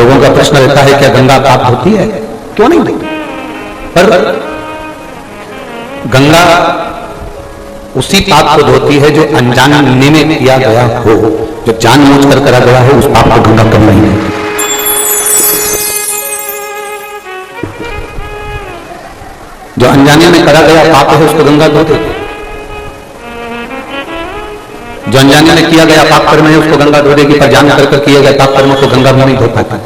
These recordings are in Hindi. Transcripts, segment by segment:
लोगों का प्रश्न रहता है क्या गंगा पाप होती है? क्यों नहीं होती? पर गंगा उसी पाप को धोती है जो अनजाने में किया गया हो। जो जानबूझकर करा गया हो उस पाप को गंगा करना ही नहीं। जो अनजाने में करा गया पाप है उसको गंगा धो देती। जो अनजाने में किया गया पाप कर्म है उसको गंगा धो देगी, पर जान कर किए गए पाप कर्मों को गंगा भी नहीं धो पाता।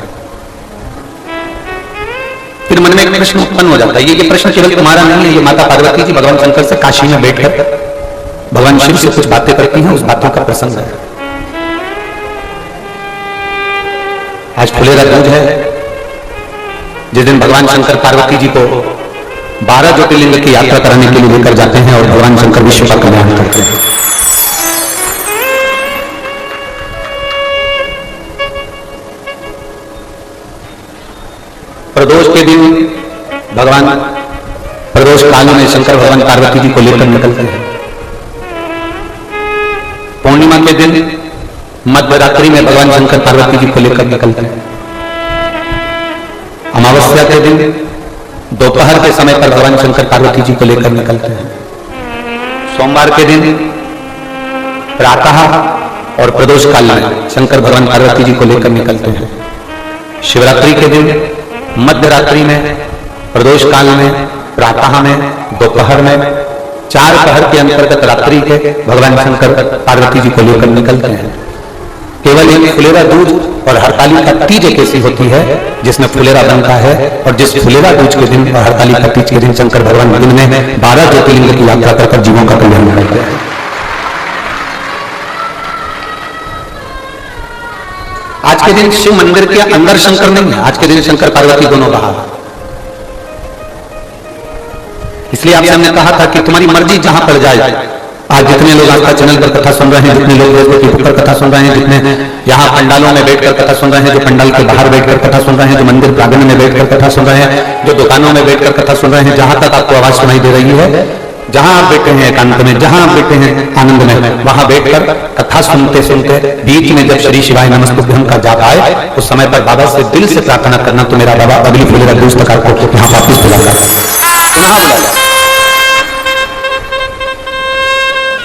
फिर मन में एक प्रश्न उत्पन्न हो जाता है। ये प्रश्न केवल तुम्हारा नहीं है, ये माता पार्वती जी भगवान शंकर से काशी में बैठकर भगवान शिव से कुछ बातें करती हैं, उस बातों का प्रसंग है। आज फुलेरा दूज है, जिस दिन भगवान शंकर पार्वती जी को 12 ज्योतिर्लिंग की यात्रा कराने के लिए लेकर जाते हैं और भगवान शंकर विश्व का कल्याण करते हैं। प्रदोष के दिन भगवान प्रदोष काल में शंकर भगवान पार्वती जी को लेकर निकलते हैं। पूर्णिमा के दिन मध्यरात्रि में भगवान शंकर पार्वती जी को लेकर निकलते हैं। अमावस्या के दिन दोपहर के समय पर भगवान शंकर पार्वती जी को लेकर निकलते हैं। सोमवार के दिन प्रातः और प्रदोष काल में शंकर भगवान पार्वती जी को लेकर निकलते हैं। शिवरात्रि के दिन मध्यरात्रि में, प्रदोष काल में, प्रातः में, दोपहर में, 4 पहर के अंतर्गत रात्रि के भगवान शंकर पार्वती जी को लेकर निकलते हैं। केवल एक फुलेरा दूज और हरतालिका तीज एक ऐसी होती है जिसमें फुलेरा बनता है, और जिस फुलेरा दूज के दिन और हरतालिका तीज के दिन शंकर भगवान दिन में 12 ज्योतिर्लिंग की यात्रा कर जीवों का कल्याण करते हैं। आज के दिन शिव मंदिर के अंदर शंकर नहीं है, आज के दिन शंकर पार्वती दोनों बाहर। इसलिए आपसे हमने कहा था कि तुम्हारी मर्जी जहां पर जाए। आज जितने लोग आपका चैनल पर कथा सुन रहे हैं, जितने लोग फेसबुक पर कथा सुन रहे हैं, जितने यहाँ पंडालों में बैठकर कथा सुन रहे हैं, जो पंडाल के बाहर बैठकर कथा सुन रहे हैं, जो मंदिर प्रांगण में बैठकर कथा सुन रहे हैं, जो दुकानों में बैठकर कथा सुन रहे हैं, जहां तक आपको आवाज सुनाई दे रही है, जहां आप बैठे हैं एकांत में, जहां आप बैठे हैं आनंद में, वहां बैठकर कथा सुनते सुनते बीच में जब श्री शिवाय नमस्तुभ्यं का जाप आए उस समय पर बाबा से दिल से प्रार्थना करना तो मेरा बाबा अगली फुलेरा दूज तक आपको यहाँ वापिस बुलाएगा।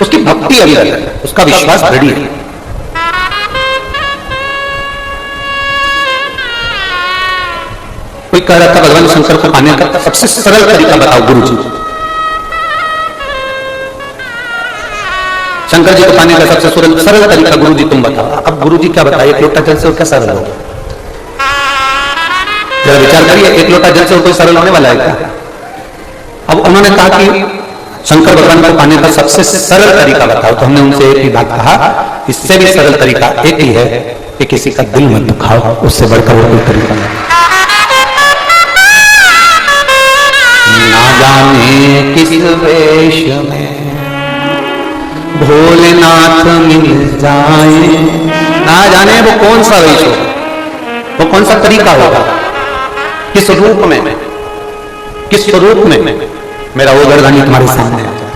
उसकी भक्ति अलग है, उसका विश्वास दृढ़ है। कोई कह रहा था भगवान शंकर को पाने का सबसे सरल तरीका बताओ गुरुजी। शंकर जी को पाने का सबसे सरल तरीका गुरुजी तुम बताओ। अब गुरुजी क्या बताइए, एक लोटा जल से और क्या सरल होगा? जरा विचार करिए, एक लोटा जल से और कोई सरल होने वाला है क्या? अब उन्होंने कहा कि शंकर भगवान को पाने का सबसे सरल तरीका बताओ, तो हमने उनसे एक ही बात कहा, इससे भी सरल तरीका एक ही है कि किसी का दिल मत दुखाओ, उससे बढ़कर वो कोई तरीका नहीं। ना जाने किस वेश में भोलेनाथ मिल जाए, ना जाने वो कौन सा वेश हो, वो कौन सा तरीका होगा, किस रूप में, किस स्वरूप में मेरा वो गर्दानी तुम्हारे सामने आ जाए,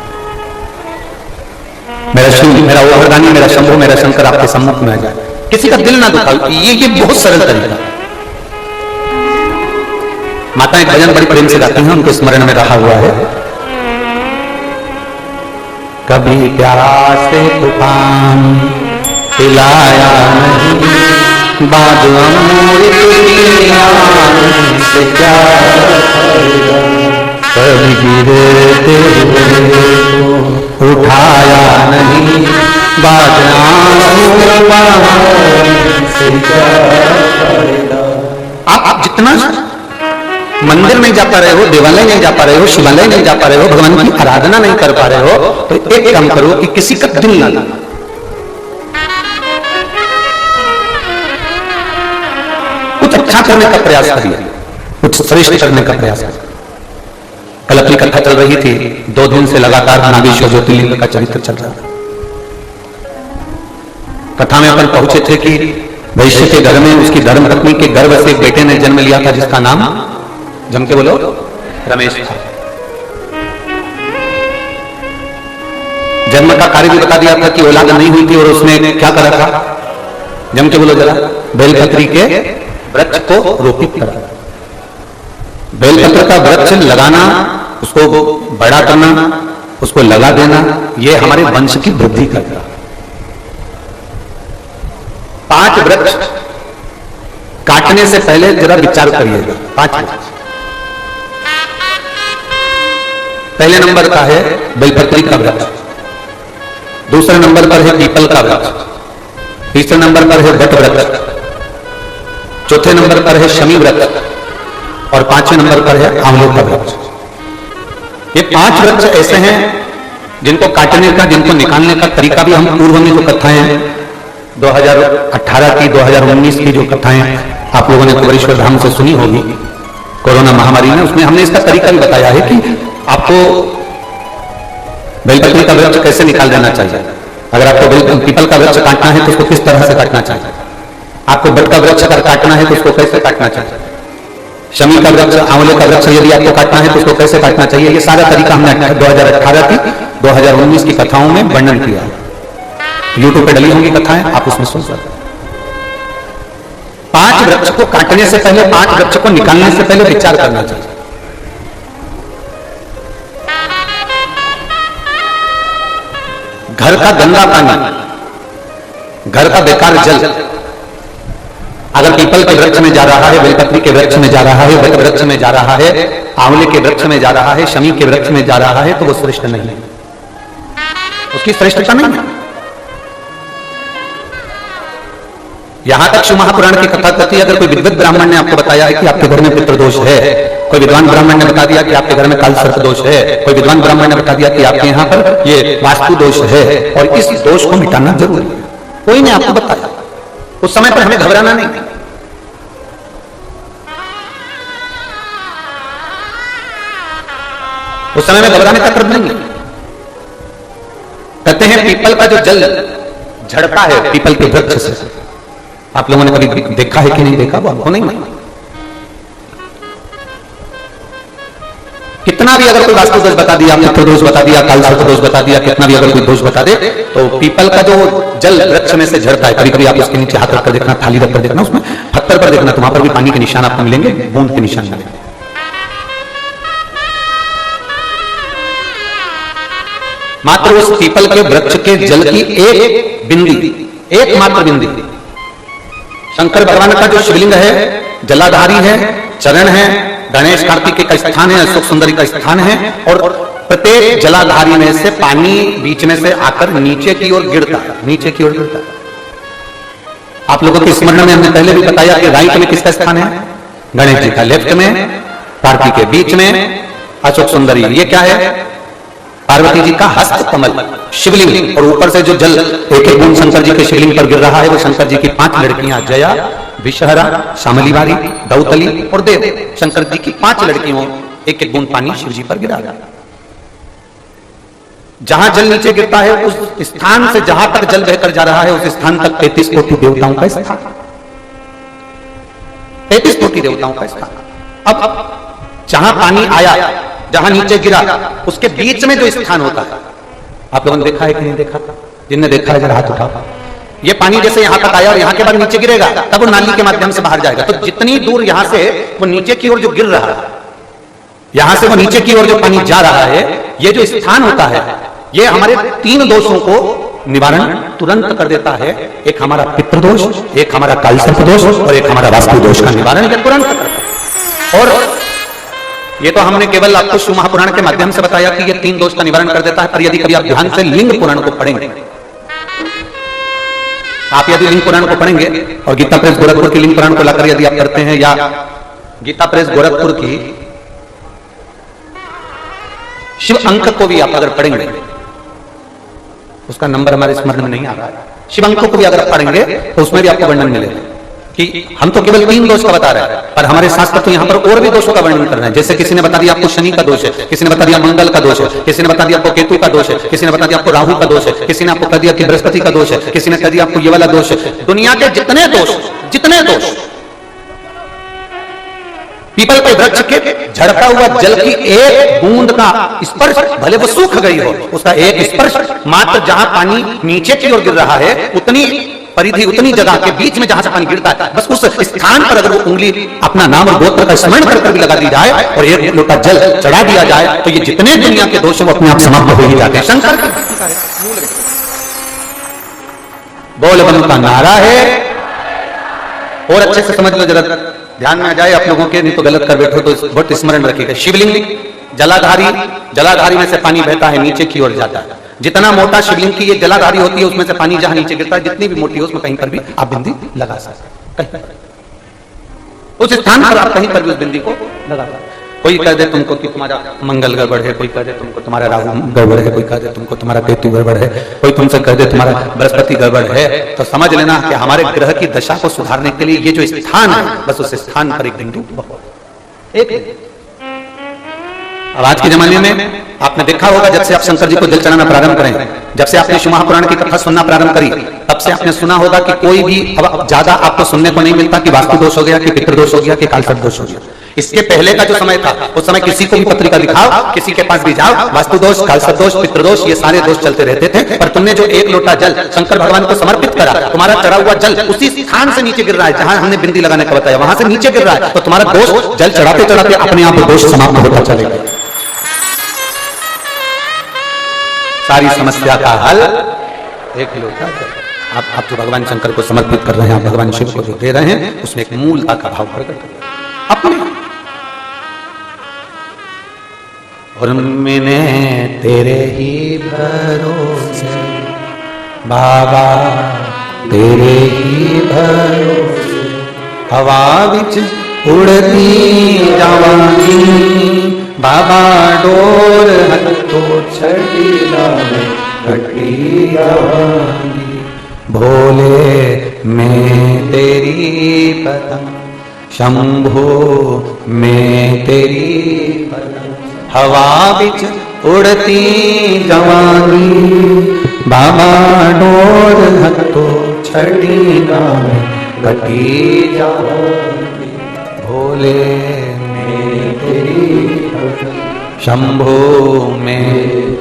मेरा शिव, मेरा वो गर्दानी, मेरा शंभु, मेरा शंकर आपके सम्मुख में आ जाए, किसी का दिल ना दुखाओ। ये बहुत सरल तरीका। माताएं भजन बड़ी प्रेम से गाती हैं, उनके स्मरण में रहा हुआ है। कभी प्यासे तूफान पिलाया नहीं, बाजू अमृत से क्या, कभी गिरते हुए उठाया नहीं, आप जितना मंदिर नहीं जा पा रहे हो, देवालय नहीं जा पा रहे हो, शिवालय नहीं जा पा रहे हो, भगवान की आराधना नहीं कर पा रहे हो, तो एक काम करो कि किसी का दिल ना लगा, कुछ अच्छा करने का प्रयास करिए, कुछ श्रेष्ठ करने का प्रयास करिए। कल अपनी कथा चल रही थी, 2 दिन से लगातार नागेश्वर ज्योतिर्लिंग का चरित्र चल रहा था। कथा में अपन पहुंचे थे कि वैश्य के घर में उसकी धर्मपत्नी के गर्भ से एक बेटे ने जन्म लिया था जिसका नाम, जम के बोलो, रमेश था। जन्म का कार्य भी बता दिया था कि औलाद नहीं हुई थी, और उसने क्या करा था, जम के बोलो जरा, बेलपत्री के वृक्ष को रोपित करा। बेलपत्र का वृक्ष लगाना, उसको बड़ा करना, उसको लगा देना, यह हमारे वंश की वृद्धि करता। 5 वृक्ष काटने से पहले जरा विचार करिएगा। 5 वृक्ष। पहले नंबर का है बेलपत्री का वृक्ष, दूसरे नंबर पर है पीपल का वृक्ष, तीसरे नंबर पर है वट वृक्ष, चौथे नंबर पर है शमी वृक्ष और 5वें नंबर पर है आंवले का वृक्ष। ये 5 वृक्ष ऐसे हैं जिनको काटने का, जिनको निकालने का तरीका भी हम पूर्व में जो कथाएं 2018 की 2019 की जो कथाएं आप लोगों ने कुबेरेश्वर धाम से सुनी होगी कोरोना महामारी में, उसमें हमने इसका तरीका भी बताया है कि आपको बेलपत्री का वृक्ष कैसे निकाल देना चाहिए। अगर आपको पीपल का वृक्ष काटना है तो उसको किस तरह से काटना चाहिए, आपको वट का वृक्ष अगर काटना है तो उसको कैसे काटना चाहिए, शमी का वृक्ष, आंवले का वृक्ष यदि आपको काटना है तो उसको कैसे काटना चाहिए। ये सारा तरीका हमने 2018 की 2019 की कथाओं में वर्णन किया है। यूट्यूब पे डली होंगी कथाएं, आप उसमें सुन सकते हैं। 5 वृक्ष को काटने से पहले, 5 वृक्ष को निकालने से पहले विचार करना चाहिए। घर का गंदा पानी, घर का बेकार जल अगर पीपल के वृक्ष में जा रहा है, बेलपत्री के वृक्ष में जा रहा है, वट वृक्ष में जा रहा है, आंवले के वृक्ष में जा रहा है, शमी के वृक्ष में जा रहा है, तो वो श्रेष्ठ नहीं है, उसकी श्रेष्ठता नहीं है। यहां तक शिव महापुराण की कथा कहती है, अगर कोई विद्वत ब्राह्मण ने आपको बताया है कि आपके घर में पितृदोष है, कोई विद्वान ब्राह्मण ने बता दिया कि आपके घर में काल सर्प दोष है, कोई विद्वान ब्राह्मण ने बता दिया कि आपके यहां पर ये वास्तु दोष है और इस दोष को मिटाना जरूरी है, कोई ने आपको बताया, उस समय पर हमें घबराना नहीं। उस समय में घबराने का क्रम नहीं। कहते हैं पीपल का जो जल झड़ता है पीपल के वृक्ष से, आप लोगों ने कभी देखा है कि नहीं देखा, वो आपको नहीं मालूम। कितना भी अगर कोई वास्तु दोष बता दिया, मित्र दोष बता दिया, काल सर्प दोष बता दिया, कितना भी अगर कोई दोष बता दे, तो पीपल का जो जल वृक्ष में से झड़ता है, कभी कभी आप उसके नीचे हाथ रखकर देखना, थाली रखकर देखना, उसमें पत्थर पर देखना, तो वहां पर भी पानी के निशान आपको मिलेंगे, बूंद के निशान मिलेंगे। मात्र उस पीपल के वृक्ष के जल की एक बिंदी, एकमात्र बिंदी, शंकर भगवान का जो शिवलिंग है, जलाधारी है, चरण है, गणेश कार्तिकेय का स्थान है, अशोक सुंदरी का स्थान है, और प्रत्येक जलाधारी में से पानी बीच में से आकर नीचे की ओर गिरता है, नीचे की ओर गिरता है। आप लोगों के स्मरण में हमने पहले भी बताया कि राइट में किसका स्थान है, गणेश जी का, लेफ्ट में कार्तिकेय, बीच में अशोक सुंदरी। ये क्या है, पार्वती जी का हस्त कमल शिवलिंग, और ऊपर से जो जल एक एक बूंद शंकर जी के शिवलिंग पर गिर रहा है, वो शंकर जी की 5 लड़कियां, जया, विषहरा, शामलीवारी, दौतली और देव, शंकर जी की 5 लड़कियों, एक एक बूंद पानी शिव जी पर गिरा रहा है। जहां जल नीचे गिरता है उस स्थान से जहां तक जल बहकर जा रहा है, उस स्थान तक 33 कोटि देवताओं का स्थान, 33 कोटि देवताओं का स्थान। अब जहां पानी आया, जहां नीचे गिरा, उसके बीच में जो स्थान होता है, आप लोगों ने देखा है कि नहीं देखा, जिनने देखा है जरा हाथ उठाओ। ये पानी जैसे यहां तक आया और यहां के बाद नीचे गिरेगा, तब वो नाली के माध्यम से बाहर जाएगा, तो जितनी दूर यहां से वो नीचे की ओर जो गिर रहा है, यहां से वो नीचे की ओर जो पानी जा रहा है, ये जो स्थान होता है, ये हमारे 3 दोषों को निवारण तुरंत कर देता है। एक हमारा पितृदोष, एक हमारा काल सर्प दोष और एक हमारा वास्तु दोष का निवारण ये तुरंत करता है। और ये तो हमने केवल आपको शिव महापुराण के माध्यम से बताया कि ये 3 दोष का निवारण कर देता है, पर यदि कभी आप ध्यान से लिंग पुराण को पढ़ेंगे, आप यदि लिंग पुराण को पढ़ेंगे और गीता प्रेस गोरखपुर की लिंग पुराण को लाकर यदि आप करते हैं, या गीता प्रेस गोरखपुर की शिव अंक को भी आप अगर पढ़ेंगे, उसका नंबर हमारे स्मरण में नहीं आ रहा है, शिव अंक को भी अगर आप पढ़ेंगे तो उसमें भी आपको वर्णन मिलेगा कि हम तो केवल 3 दोष का बता रहे हैं, पर हमारे शास्त्र तो यहां पर और भी दोषों का वर्णन कर रहे हैं। जैसे किसी ने बता दिया आपको शनि का दोष है, किसी ने बता दिया मंगल का दोष है, किसी ने बता दिया आपको केतु का दोष है, किसी ने बता दिया आपको राहु का दोष है, किसी ने आपको कह दिया कि बृहस्पति का दोष है, किसी ने कह दिया आपको ये वाला दोष है। दुनिया के जितने दोष पीपल के वृक्ष के झड़ता हुआ जल की एक बूंद का स्पर्श, भले वो सूख गई हो, उसका एक स्पर्श मात्र जहां पानी नीचे की ओर गिर रहा है, उतनी परिधि उतनी जगह के बीच में जहां से पानी गिरता है, बस उस स्थान पर अगर वो उंगली अपना नाम और गोत्र का स्मरण कर भी लगा दी जाए और एक लोटा जल चढ़ा दिया जाए तो ये जितने दुनिया के दोष हैं वो अपने आप समाप्त हो ही जाते हैं। शंकर का बोल बम का नारा है। और अच्छे से समझ लो, जरा ध्यान में आ जाए आप लोगों के, नहीं तो गलत कर बैठो तो बहुत स्मरण रखिएगा। शिवलिंग जलाधारी में से पानी बहता है, नीचे की ओर जाता है। जितना मोटा शिवलिंग की ये जलाधारी होती है उसमें से पानी जहां नीचे गिरता है, जितनी भी मोटी हो उसमें कहीं पर भी आप बिंदी लगा सकते हैं। उस स्थान पर आप कहीं पर भी उस बिंदी को लगा सकते। कोई कह दे तुमको कि तुम्हारा मंगल गड़बड़ है, कोई कह दे तुमको तुम्हारा राहु गड़बड़ है, कोई कह दे तुमको तुम्हारा केतु गड़बड़ है, कोई तुमसे कह दे तुम्हारा बृहस्पति गड़बड़ है, तो समझ लेना कि हमारे ग्रह की दशा को सुधारने के लिए ये जो स्थान है, बस उस स्थान पर एक बिंदु एक। अब आज के जमाने में आपने देखा होगा, जब से आप शंकर जी को जल चढ़ाना प्रारंभ करें, जब से आपने शिव महापुराण की कथा सुनना प्रारंभ करी, तब से आपने सुना होगा कि कोई भी अब ज्यादा आपको सुनने को नहीं मिलता कि वास्तु दोष हो गया, कि पितृदोष हो गया, कि कालसर्प दोष हो गया। इसके पहले का जो समय था, उस समय किसी को भी पत्रिका दिखाओ, किसी के पास भी जाओ, वास्तु दोष, कालसर्प दोष, पितृदोष, ये सारे दोष चलते रहते थे। पर तुमने जो एक लोटा जल शंकर भगवान को समर्पित करा, तुम्हारा चढ़ा हुआ जल उसी स्थान से नीचे गिर रहा है जहां हमने बिंदी लगाने का बताया, वहां से नीचे गिर रहा है, तो तुम्हारा दोष जल चढ़ाते चढ़ाते अपने आप दोष समाप्त होता चलेगा। सारी समस्या का हल एक लोटा जल। आप जो भगवान शंकर को समर्पित कर रहे हैं, भगवान शिव को जो दे रहे हैं, उसमें एक मूलता का भाव प्रकट करें अपने। और मैंने तेरे ही भरोसे बाबा, तेरे ही भरोसे हवा विच उड़ती जावांगी बाबा, डोर हथो छड़ी लावे घटी जावांगी। भोले मैं तेरी पतंग, शंभो मैं तेरी पतंग, हवा बिच उड़ती जवानी बाबा, डोर हथो छड़ी लावे घटी जावांगी। भोले मैं तेरी पतंग, शंभो मैं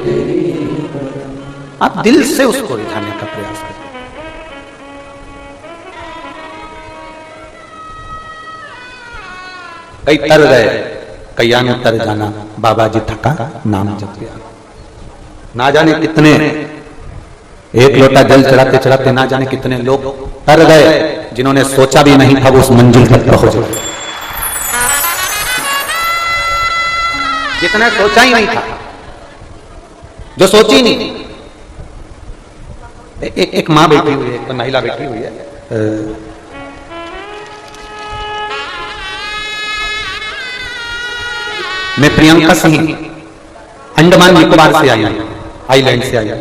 तेरी पतंग। आप दिल से उसको रिझाने का प्रयास करें। कई तर गए, कई आने तर जाना, बाबा जी थका नाम जप गया। ना जाने कितने एक लोटा जल चढ़ाते चढ़ाते ना जाने कितने लोग तर गए, जिन्होंने सोचा भी नहीं था वो उस मंजिल तक पहुंच गए। जितने सोचा ही नहीं था, जो सोची नहीं। एक माँ बैठी हुई है, एक महिला बैठी हुई है, मैं प्रियंका सिंह अंडमान निकोबार से आई हूं, आइलैंड से आई हूं।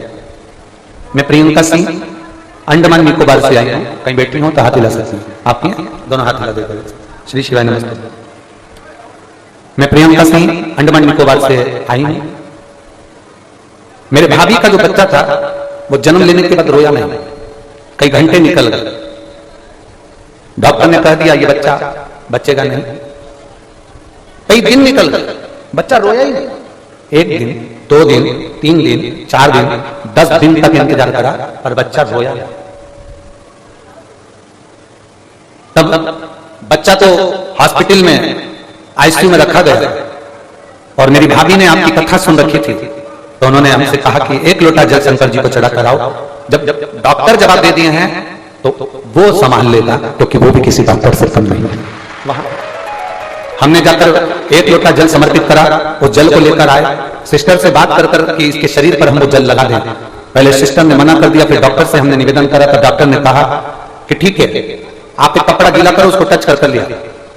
मैं प्रियंका सिंह अंडमान निकोबार से आई हूं। कहीं बैठी हूं तो हाथ हिला सकती हैं, आपके दोनों हाथ हिला देकर। श्री शिवाय नमस्ते। मैं प्रियंका सिंह अंडमान निकोबार से आई हूं। मेरे भाभी का जो बच्चा था वो जन्म लेने के बाद रोया नहीं, कई घंटे निकल गए। डॉक्टर ने कह दिया ये बच्चा बचेगा नहीं। कई दिन निकल गए, बच्चा रोया ही नहीं। एक दिन, 2 दिन, 3 दिन, 4 दिन, 10 दिन तक इंतजार करा पर बच्चा रोया। तब बच्चा तो हॉस्पिटल में आईसीयू में रखा गया और मेरी भाभी ने आपकी कथा सुन रखी थी, तो उन्होंने हमसे कहा कि एक लोटा जल शंकर जी को चढ़ा कराओ। जब डॉक्टर जवाब दे दिए हैं तो वो संभाल लेगा, क्योंकि वो भी किसी डॉक्टर से कम नहीं है। वहां हमने जाकर एक लोटा जल समर्पित करा, उस जल को लेकर आए, सिस्टर से बात कर कि इसके शरीर पर हम वो जल लगा दें। पहले सिस्टर ने मना कर दिया, फिर डॉक्टर से हमने निवेदन करा तो डॉक्टर ने कहा कि ठीक है, आप एक कपड़ा गीला करो, उसको टच कर लिया।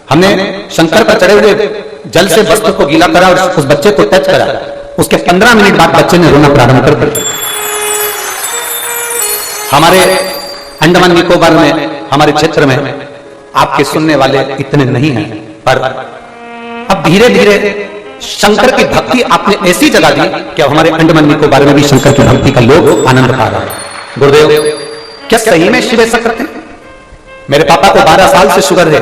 हमने शंकर पर चढ़े हुए जल से वस्त्र को गीला करा और उस बच्चे को टच करा। उसके 15 मिनट बाद बच्चे ने रोना प्रारंभ कर दिया। हमारे अंडमान निकोबार में, हमारे क्षेत्र में आपके सुनने वाले इतने नहीं हैं, पर अब धीरे धीरे शंकर की भक्ति आपने ऐसी जगह दी कि हमारे अंडमान निकोबार में भी शंकर की भक्ति का लोग आनंद पा रहा है। गुरुदेव, क्या सही में शिव ऐसा करते हैं? मेरे पापा को 12 साल से शुगर है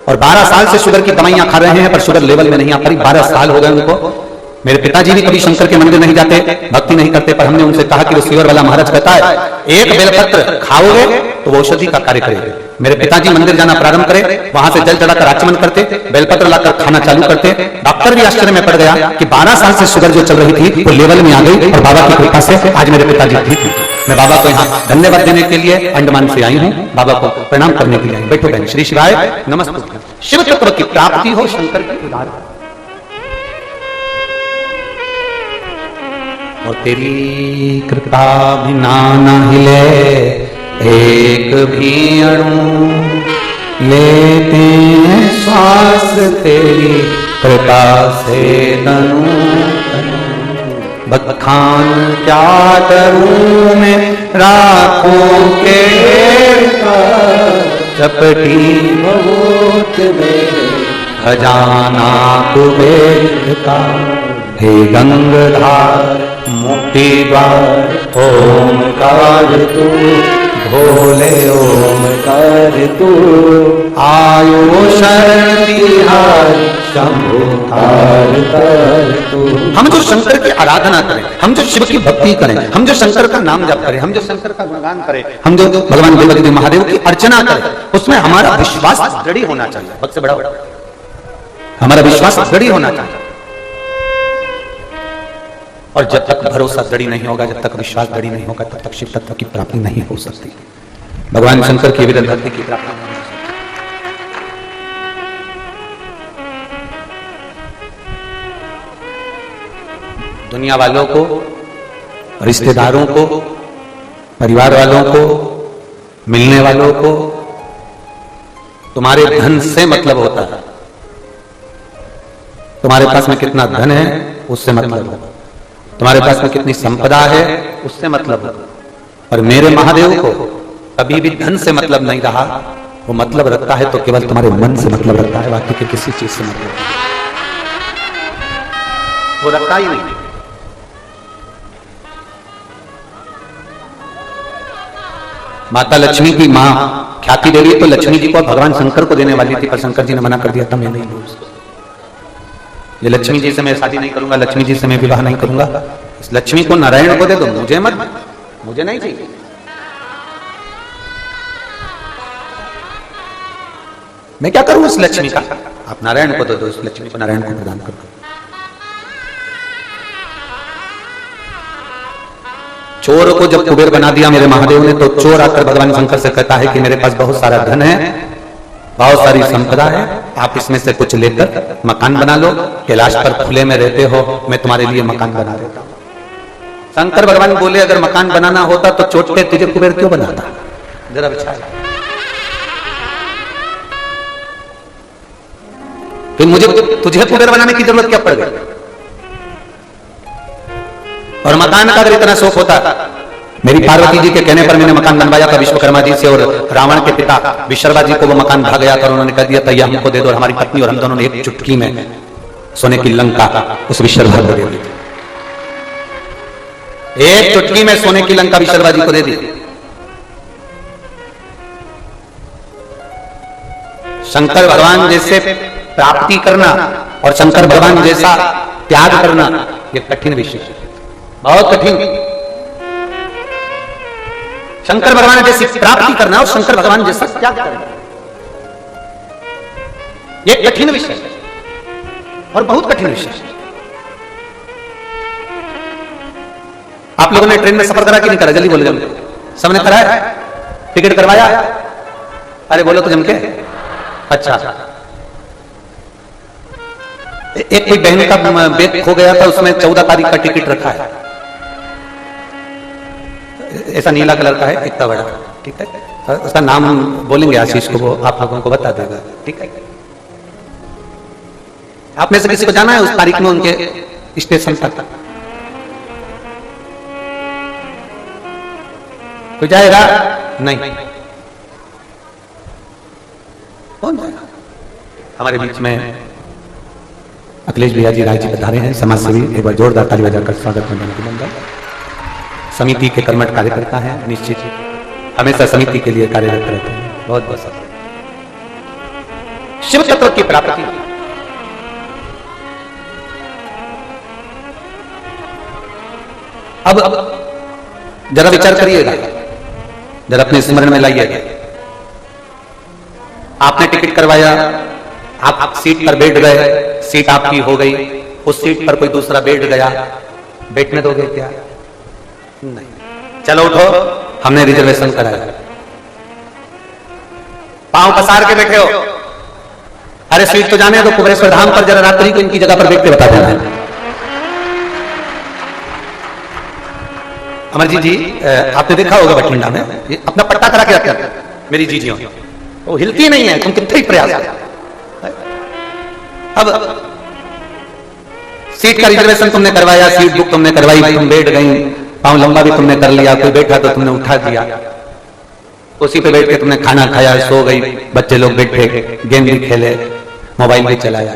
और 12 साल से शुगर की दवाइयां खा रहे हैं, पर शुगर लेवल में नहीं आ पाई। 12 साल हो गए उनको। मेरे पिताजी भी कभी शंकर के मंदिर नहीं जाते, भक्ति नहीं करते, पर हमने उनसे कहा कि वो शिवर वाला महाराज कहता है एक बेलपत्र खाओगे तो वो औषधि का कार्य करे। मेरे पिताजी मंदिर जाना प्रारंभ करे, वहां से जल चढ़ाकर आचमन करते, बेलपत्र लाकर खाना चालू करते। डॉक्टर भी आश्चर्य में पड़ गया कि 12 साल से शुगर जो चल रही थी वो लेवल में आ गई, और बाबा की कृपा से आज मेरे पिताजी ठीक हैं। मैं बाबा को यहाँ धन्यवाद देने के लिए अंडमान से आई हूँ, बाबा को प्रणाम करने के लिए आई। बैठो बहन। श्री शिवाय नमस्ते। शिव तत्व की प्राप्ति हो, शंकर की उदार, और तेरी कृपा बिना न हिले एक भी अणु, लेते हैं श्वास तेरी कृपा से तनु। बखान क्या करूं मैं राखों के चपटी बहुत मेरे खजाना कुबेर का। हे गंगाधार मुक्ति द्वार ओमकार तू, भोले ओमकार तू। आयो शरण तिहार शंभु तार तार तू। हम जो शंकर की आराधना करें, हम जो शिव की भक्ति करें, हम जो शंकर का नाम जप करें, हम जो शंकर का गुणगान करें, हम जो भगवान देवदेव महादेव की अर्चना करें, उसमें हमारा विश्वास दृढ़ होना चाहिए। भक्त से बड़ा हमारा विश्वास दृढ़ होना चाहिए। और जब तक भरोसा दृढ़ नहीं होगा, जब तक विश्वास दृढ़ नहीं होगा, तब तक शिव तत्व की प्राप्ति नहीं हो सकती। भगवान शंकर की विरल भक्ति की प्राप्ति नहीं हो सकती। दुनिया वालों को, रिश्तेदारों को, परिवार वालों को, मिलने वालों को तुम्हारे धन से मतलब होता है। तुम्हारे पास में कितना धन है उससे मतलब है, तुम्हारे पास में कितनी संपदा है उससे मतलब है। और मेरे महादेव को कभी भी धन से मतलब नहीं रहा। वो मतलब रखता है तो केवल तुम्हारे मन से मतलब रखता है, बाकी के किसी चीज से मतलब नहीं। वो रखता ही नहीं। माता लक्ष्मी की मां ख्याति देवी तो लक्ष्मी जी को भगवान शंकर को देने वाली थी, पर शंकर जी ने मना कर दिया था, मैं नहीं लूं। ये लक्ष्मी जी से मैं शादी नहीं करूंगा, लक्ष्मी जी से मैं विवाह नहीं करूंगा। इस लक्ष्मी को नारायण को दे दो, मुझे मत, मुझे नहीं चाहिए। मैं क्या करूं उस लक्ष्मी का? आप नारायण को दे दो, इस लक्ष्मी को नारायण को प्रदान कर दो। चोर को जब कुबेर बना दिया मेरे महादेव ने, तो चोर आकर भगवान शंकर से कहता है कि मेरे पास बहुत सारा धन है, बहुत सारी संपदा है, आप इसमें से कुछ लेकर मकान बना लो। कैलाश पर खुले में रहते हो, मैं तुम्हारे लिए मकान बना देता हूं। शंकर भगवान बोले अगर मकान बनाना होता तो चोट पे तुझे कुबेर क्यों बनाता? जरा विचार। फिर मुझे तुझे कुबेर बनाने की जरूरत क्या पड़ गई? और मकान का अगर इतना शौक होता, मेरी पार्वती जी के कहने पर मैंने मकान बनवाया था विश्वकर्मा जी से, और रावण के पिता विश्वकर्मा जी को वो मकान भाग गया था। उन्होंने कह दिया था यह हमको दे दो। हमारी पत्नी और हम दोनों ने एक चुटकी में सोने की लंका उस विश्वकर्मा को दे दी। एक चुटकी में सोने की लंका विश्वकर्मा जी को दे दी। शंकर भगवान जैसे प्राप्ति करना और शंकर भगवान जैसा त्याग करना ये कठिन विषय है, बहुत कठिन। शंकर भगवान जैसी प्राप्ति करना और शंकर भगवान जैसा त्याग करना ये कठिन विषय है और बहुत कठिन विषय है। आप लोगों ने ट्रेन में सफर करा कि नहीं करा? जल्दी बोलो। जल्दी सबने कराया? टिकट करवाया? अरे बोलो तो जम के। अच्छा, एक कोई बहन का बैग खो गया था, उसमें 14 तारीख का टिकट रखा है। ऐसा नीला कलर का है, इतना बड़ा, ठीक है। उसका नाम बोलेंगे आशीष को, वो आप लोगों को बता देगा, ठीक है। आप में से किसी को जाना है उस तारीख में उनके स्टेशन तक? कोई जाएगा? नहीं। कौन जाएगा? हमारे बीच में अखिलेश भैया जी राय जी पधारे हैं, समाज सेवी। एक बार जोरदार ताली बजाकर स्वागत करने। समिति के कर्मठ कार्यकर्ता हैं, निश्चित हमेशा समिति के लिए कार्यरत रहते हैं। बहुत बहुत सफल। शिव तत्व की प्राप्ति। अब जरा विचार करिएगा, जरा अपने स्मरण में लाइए। आपने टिकट करवाया, आप सीट पर बैठ गए, सीट आपकी हो गई, उस सीट पर कोई दूसरा बैठ गया, बैठने दोगे क्या? नहीं। चलो उठो, हमने रिजर्वेशन कराया, पांव पसार के बैठे हो। अरे सीट तो जाने दो, कुबेरेश्वर धाम पर जरा रात्रि को इनकी जगह पर बैठ के बता देना। अमर जी आपने देखा होगा बठिंडा में अपना पट्टा करा के रखा मेरी जीजियों, वो हिलती नहीं है, तुम कितने ही प्रयास कर। अब सीट का रिजर्वेशन तुमने करवाया, सीट बुक तुमने करवाई, तुम बैठ गई, पांव लंबा भी तुमने कर लिया, कोई बैठा तो तुमने उठा दिया, उसी पे बैठ के तुमने खाना खाया, सो गई, बच्चे लोग बैठे, गेम भी खेले, मोबाइल भी चलाया।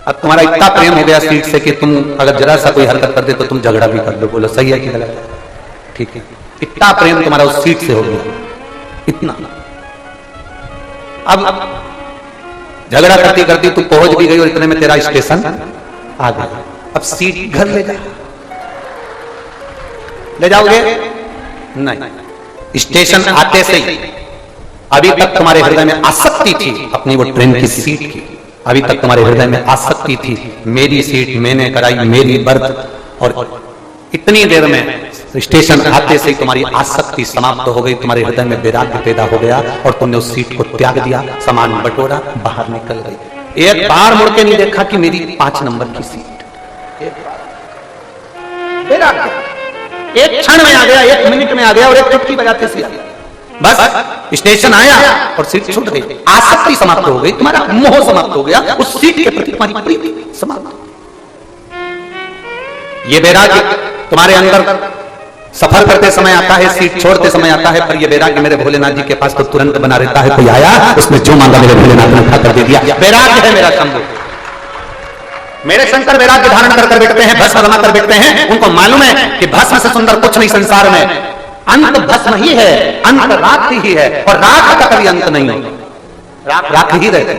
अब तुम्हारा इतना प्रेम हो गया सीट से कि तुम अगर जरा सा कोई हरकत कर दे तो तुम झगड़ा भी कर दो, बोलो सही है कि गलत है? ठीक है, इतना प्रेम तुम्हारा उस सीट से हो गया, इतना। अब झगड़ा करती करती तू पहुंच भी गई और इतने में तेरा स्टेशन आ गया। अब सीट घर ले जाओगे? नहीं। स्टेशन आते से ही अभी तक तुम्हारे हृदय में आसक्ति थी अपनी वो ट्रेन की सीट की, अभी तक तुम्हारे हृदय में आसक्ति थी, मेरी सीट मैंने कराई, मेरी बर्थ, और इतनी देर में स्टेशन आते से तुम्हारी आसक्ति समाप्त हो गई, तुम्हारे हृदय में वैराग्य पैदा हो गया और तुमने उस सीट को त्याग दिया, सामान बटोरा, बाहर निकल गई। एक बार मुड़ के नहीं देखा कि मेरी 5 नंबर की सीट। एक बार वैराग्य, एक क्षण में आ गया, 1 मिनट में आ गया और एक चुटकी बजाते से आ गया। बस स्टेशन आया और सीट छूट गई, आसक्ति समाप्त हो गई, तुम्हारा मोह समाप्त हो गया, उस सीट के प्रति तुम्हारी प्रीति समाप्त। ये वैराग्य तुम्हारे अंदर सफर करते समय आता है, सीट छोड़ते समय आता है, पर ये वैराग्य मेरे भोलेनाथ जी के पास तो तुरंत बना रहता है। कोई आया, उसने जो मांगा मेरे भोलेनाथ ने उठा कर दे दिया। वैराग्य है मेरा शंभु, मेरे शंकर वैराग्य धारण कर बैठते हैं, भस्म बना कर बैठते हैं। उनको मालूम है कि भस्म से सुंदर कुछ नहीं संसार में, अंत भस्म ही है, अंत राख ही है, और राख का कभी अंत नहीं होगा, राख ही रहते।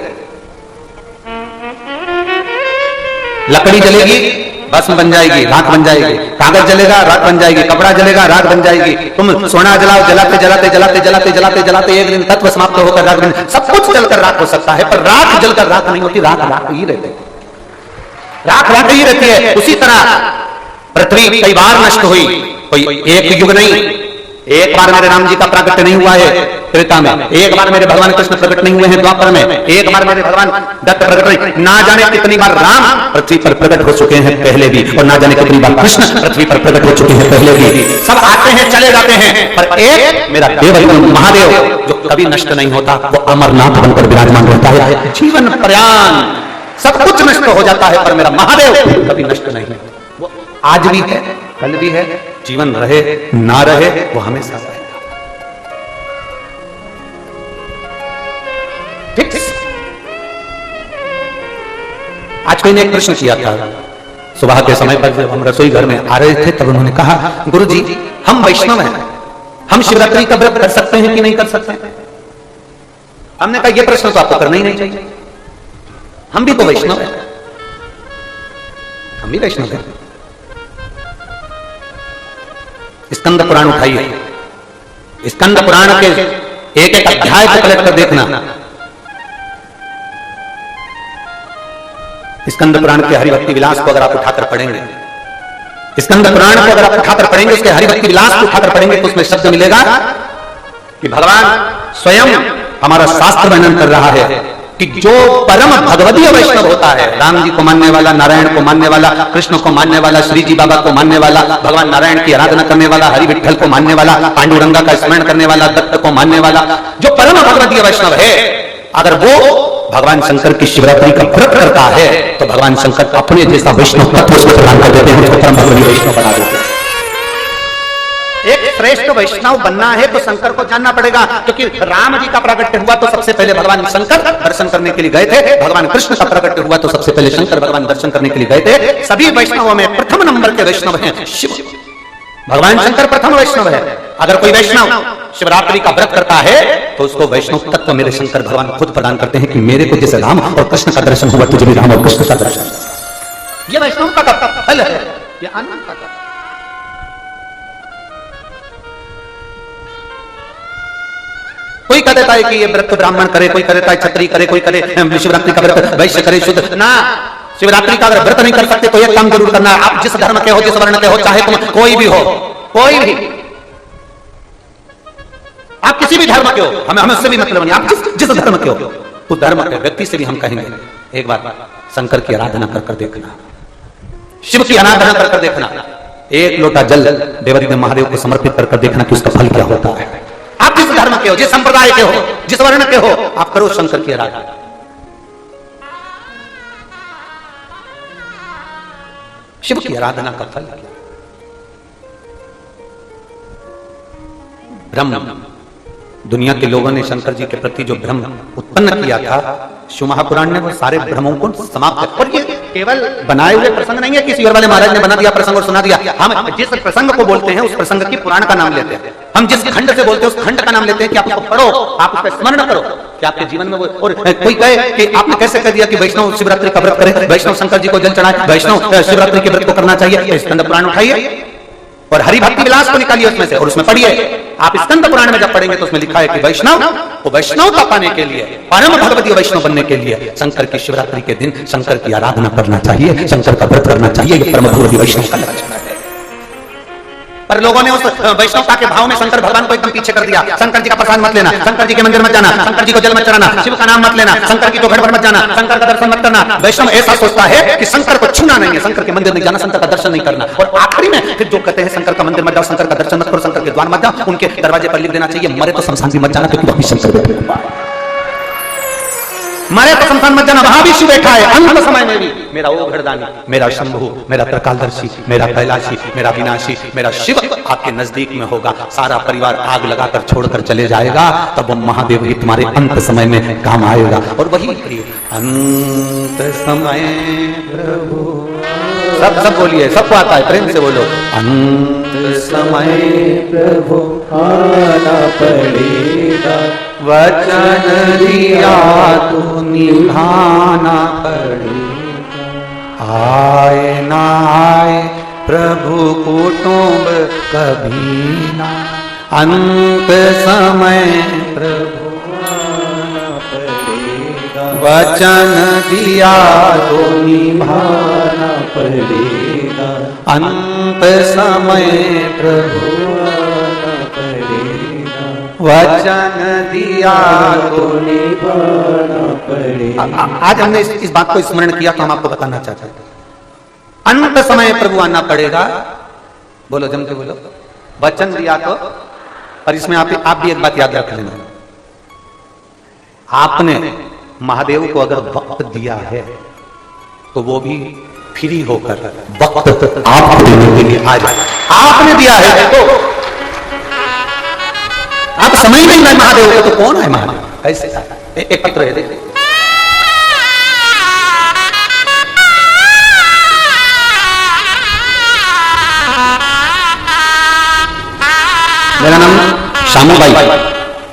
लकड़ी जलेगी, भस्म बन जाएगी, राख बन जाएगी, कागज जलेगा, राख बन जाएगी, कपड़ा जलेगा, राख बन जाएगी। तुम सोना जलाओ, जलाते जलाते जलाते जलाते जलाते जलाते एक दिन तत्व समाप्त होकर राख बन, सब कुछ जलकर राख हो सकता है, पर राख जलकर राख नहीं होती, राख राख ही रहती है, राख राख ही रहती है। उसी तरह पृथ्वी कई बार नष्ट हुई, कोई एक युग नहीं, एक बार मेरे राम जी का प्राकट्य नहीं हुआ है त्रेता में, एक बार मेरे भगवान कृष्ण प्रकट नहीं हुए हैं द्वापर में, एक बार मेरे भगवान दत्त प्रकट नहीं, ना जाने कितनी बार राम पृथ्वी पर प्रकट हो चुके हैं पहले भी, और ना जाने कितनी बार कृष्ण पृथ्वी पर प्रकट हो चुके हैं पहले भी। सब आते हैं चले जाते हैं, पर एक मेरा देव महादेव जो कभी नष्ट नहीं होता, वो अमरनाथ बनकर विराजमान रहता है जीवन पर्यंत। सब कुछ नष्ट हो जाता है, पर मेरा महादेव कभी नष्ट नहीं है, वो आज भी है, कल भी है, जीवन रहे ना रहे वो हमेशा रहेगा। ठीक। आज कोई ने एक प्रश्न किया था सुबह के समय पर, जब हम रसोई घर में आ रहे थे, तब उन्होंने कहा, गुरुजी हम वैष्णव हैं, हम शिवरात्रि का व्रत कर सकते हैं कि नहीं कर सकते? हमने कहा यह प्रश्न तो आपको करना ही नहीं चाहिए, हम भी तो वैष्णव हैं, हम भी वैष्णव हैं। स्कंद पुराण उठाइए, स्कंद पुराण के एक एक अध्याय को पलट कर देखना, स्कंद पुराण के हरिभक्ति विलास को अगर आप उठाकर पढ़ेंगे, स्कंद पुराण को अगर आप उठाकर पढ़ेंगे, उसके हरिभक्ति विलास को उठाकर पढ़ेंगे, तो उसमें शब्द मिलेगा कि भगवान स्वयं हमारा शास्त्र वर्णन कर रहा है कि जो परम भगवदीय वैष्णव होता है, राम जी को मानने वाला, नारायण को मानने वाला, कृष्ण को मानने वाला, श्री जी बाबा को मानने वाला, भगवान नारायण की आराधना करने वाला, हरि विठल को मानने वाला, पांडुरंगा का स्मरण करने वाला, दत्त को मानने वाला, जो परम भगवदीय वैष्णव है, अगर वो भगवान शंकर की शिवरात्रि का व्रत करता है, तो भगवान शंकर अपने जैसा वैष्णव तत्व उसको प्रदान कर देते हैं, उसको परम भगवदीय वैष्णव बना देते हैं। एक श्रेष्ठ वैष्णव बनना है तो शंकर को जानना पड़ेगा, क्योंकि राम जी का प्राकट्य हुआ तो सबसे पहले भगवान शंकर दर्शन करने के लिए गए थे, भगवान कृष्ण का प्राकट्य हुआ तो सबसे पहले शंकर भगवान दर्शन करने के लिए गए थे। सभी वैष्णवों में प्रथम नंबर के वैष्णव हैं शिव, भगवान शंकर प्रथम वैष्णव है। अगर कोई वैष्णव शिवरात्रि का व्रत करता है तो उसको वैष्णव तत्व मेरे शंकर भगवान खुद प्रदान करते हैं कि मेरे को जैसे राम और कृष्ण का दर्शन हुआ, तुझे भी राम और कृष्ण का दर्शन। ये वैष्णव का फल है, ये आनंद का। कह देता है कि ये व्रत ब्राह्मण करे, कोई करता है क्षत्रिय करे, कोई करे शिवरात्रि का व्रत वैश्य करे, शुद्ध ना। शिवरात्रि का अगर व्रत नहीं कर सकते तो एक काम जरूर करना है, आप जिस धर्म के हो, जिस वर्ण के हो, चाहे तुम कोई भी हो, कोई भी, आप किसी भी धर्म के हो, हमें उससे भी मतलब नहीं, आप जिस धर्म के हो उस धर्म के व्यक्ति से भी हम कहेंगे एक बार शंकर की आराधना कर देखना, शिव की आराधना कर देखना, एक लोटा जल देवदेव महादेव को समर्पित कर देखना कि उसका फल क्या होता है। आप जिस धर्म के हो, जिस संप्रदाय के हो, जिस वर्ण के हो, आप करो शंकर की आराधना। शिव की आराधना का फल क्या? ब्रह्म, दुनिया के लोगों ने शंकर जी के प्रति जो भ्रम उत्पन्न किया था, शिव महापुराण ने वो सारे भ्रमों को समाप्त किया। और ये केवल बनाए हुए प्रसंग नहीं है, किसी और वाले महाराज ने बना दिया प्रसंग और सुना दिया। हम जिस प्रसंग को बोलते हैं उस प्रसंग की पुराण का नाम लेते हैं, हम जिस खंड से बोलते हैं उस खंड का नाम लेते हैं कि आप उसको पढ़ो, आप उसका स्मरण करो कि आपके जीवन में वो। और कोई कहे कि आपने कैसे कह दिया कि वैष्णव शिवरात्रि का व्रत करे, वैष्णव शंकर जी को जल चढ़ाए, वैष्णव शिवरात्रि के व्रत को करना चाहिए, स्कंद पुराण उठाइए और हरि भक्ति विलास को निकालिए उसमें से और उसमें पढ़िए। आप स्कंद पुराण में जब पढ़ेंगे तो उसमें लिखा है कि वैष्णव को वैष्णवता पाने के लिए, परम भगवती वैष्णव बनने के लिए शंकर की शिवरात्रि के दिन शंकर की आराधना करना चाहिए, शंकर का व्रत करना चाहिए। ये परम भगवती वैष्णव का लक्षण है। पर लोगों ने उस वैष्णवता के भाव में शंकर भगवान को एकदम पीछे कर दिया। शंकर जी का प्रसाद मत लेना, शंकर जी के मंदिर मत जाना, शंकर जी को जल मत चढ़ाना, शिव का नाम मत लेना, शंकर की चौखट पर मत जाना, शंकर का दर्शन मत करना। वैष्णव ऐसा सोचता है कि शंकर को छूना नहीं है, शंकर के मंदिर नहीं जाना, शंकर का दर्शन नहीं करना। और आखिरी में फिर जो कहते हैं शंकर का मंदिर मत जाओ, शंकर का दर्शन मत करो, शंकर के द्वार मत जाओ, उनके दरवाजे पर लिख देना चाहिए मरे तो शमशान भी मत जाना क्योंकि वही शंकर मरे तो शमशान मत जाना, वहां भी शिव बैठा है। अंत समय में भी मेरा ओ घड़दानी, मेरा शंभु, मेरा त्रिकालदर्शी, मेरा कैलाशी, मेरा विनाशी, मेरा शिव आपके नजदीक में होगा। सारा परिवार आग लगाकर छोड़कर चले जाएगा, तब वो महादेव ही तुम्हारे अंत समय में काम आएगा। और वही अंत समय प्रभु, सब बोलिए, सबको आता है, प्रेम से बोलो। अंत समय प्रभु आना पड़ेगा, वचन दिया तो निभाना पड़ेगा। आए ना आए प्रभु कुटुंब कभी ना, अंत समय प्रभु आना पड़ेगा, वचन दिया तो निभाना पड़ेगा। अंत समय प्रभु आना पड़ेगा, वचन दिया तो निभाना पड़ेगा। आज हमने इस बात को स्मरण किया तो हम आपको बताना चाहते हैं, अंत समय प्रभु आना पड़ेगा। बोलो जम के बोलो, वचन दिया तो। और इसमें आप भी एक बात याद रख लेना, आपने महादेव को अगर वक्त दिया है तो वो भी फ्री होकर वक्त आपको देने के लिए आ जाए। आपने दिया है तो आप समय नहीं है महादेव को, तो कौन है महादेव? कैसे एक पत्र है, देखिए मेरा नाम शामूबाई,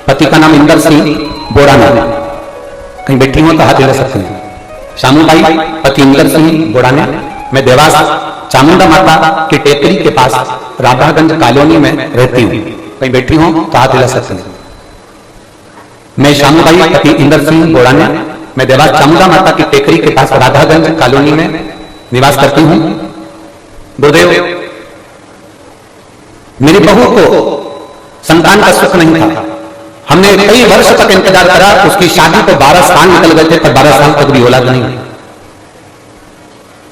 पति का नाम इंदर सिंह बोड़ाना। कहीं बैठी हो तो हाथ हिला सकते हैं। शामूबाई, पति इंदर सिंह बोड़ाना। मैं देवास चामुंडा माता की टेकरी के पास राधागंज कॉलोनी में रहती हूँ। कहीं बैठी हो तो हाथ हिला सकते हैं। मैं शामूबाई, पति इंदर सिंह बोड़ाना। मैं देवास चामुंडा माता की टेकरी के पास राधागंज कॉलोनी में निवास करती हूँ। गुरुदेव, मेरी बहू को संतान का सुख नहीं था। हमने कई वर्ष तक इंतजार करा, उसकी शादी को 12 साल निकल गए थे, पर 12 साल तक भी औलाद नहीं।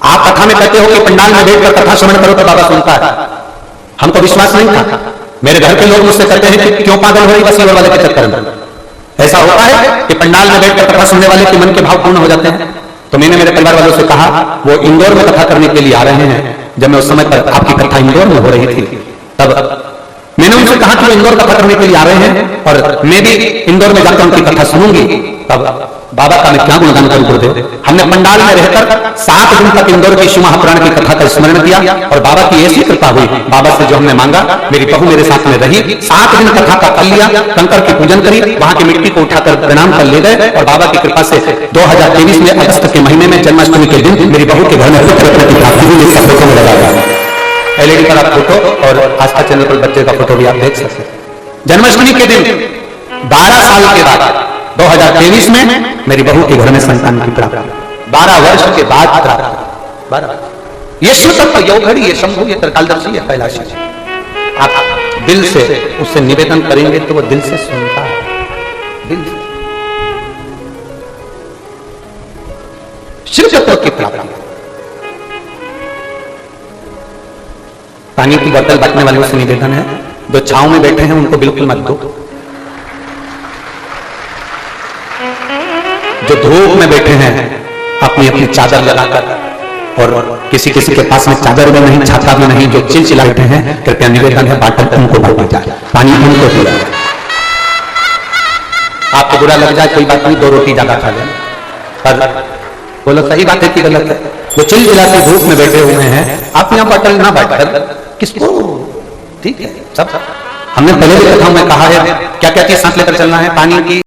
आप कथा में कहते हो कि पंडाल में बैठकर कथा श्रवण करो तो बाबा सुनता है। हमको विश्वास नहीं था। मेरे घर के लोग मुझसे कहते हैं कि क्यों पागल हो रही बस ये वाले के चक्कर में। ऐसा होता है कि पंडाल में बैठकर कथा सुनने वाले के मन के भाव पूर्ण हो जाते हैं। तो मैंने मेरे परिवार वालों से कहा, वो इंदौर में कथा करने के लिए आ रहे हैं। जब मैं उस समय पर आपकी कथा इंदौर में हो रही थी, तब मैंने उनसे कहा कि वो इंदौर कथा करने के लिए आ रहे हैं और मैं भी इंदौर में जाकर उनकी कथा सुनूंगी। तब बाबा का मैं क्या गुणगान करूं गुरुदेव। हमने पंडाल में रहकर 7 दिन तक इंदौर की शिव महापुराण की कथा का स्मरण किया और बाबा की ऐसी कृपा हुई। बाबा से जो हमने मांगा, मेरी बहू मेरे साथ में रही। 7 दिन कथा का फल लिया, कंकर की पूजन करी, वहां की मिट्टी को उठाकर प्रणाम कर ले गए और बाबा की कृपा से 2023 में अगस्त के महीने में जन्माष्टमी के दिन मेरी बहू के घर में पुत्र रत्न की प्राप्ति हुई। इसका फोटो में लगाया एलईडी पर आप फोटो और आस्था चैनल पर बच्चे का फोटो भी आप देख सकते हैं। जन्माष्टमी के दिन 12 साल के बाद 2023 में मेरी बहू के घर में संतान की प्राप्ति 12 वर्ष के बाद प्राप्त। 12 ये शिव ये घड़ी, ये शंभु, ये त्रिकालदर्शी, ये कैलाशी। आप दिल से उससे निवेदन करेंगे तो वो दिल से सुनता है, दिल से। शिव तत्व की प्राप्ति। पानी की बोतल बांटने वालों से निवेदन है, जो छांव में बैठे हैं उनको बिल्कुल मत दो, जो धूप में बैठे हैं अपनी अपनी चादर लगाकर, और किसी किसी के पास में चादर भी नहीं, छाता भी नहीं, जो चिलचिला बैठे हैं, कृपया निवेदन है बांटन उनको बांटा जाए, पानी उनको दिया जाए। आपको बुरा लग जाए कोई बात नहीं, 2 रोटी ज्यादा खा लें, पर बोलो सही बात है कि गलत है? जो चिलचिलाती धूप में बैठे हुए हैं, आप यहाँ बॉटल ना बांटकर किसको? ठीक है, सब हमने पहले भी कथाओं में कहा है क्या क्या चीज साथ लेकर चलना है, पानी की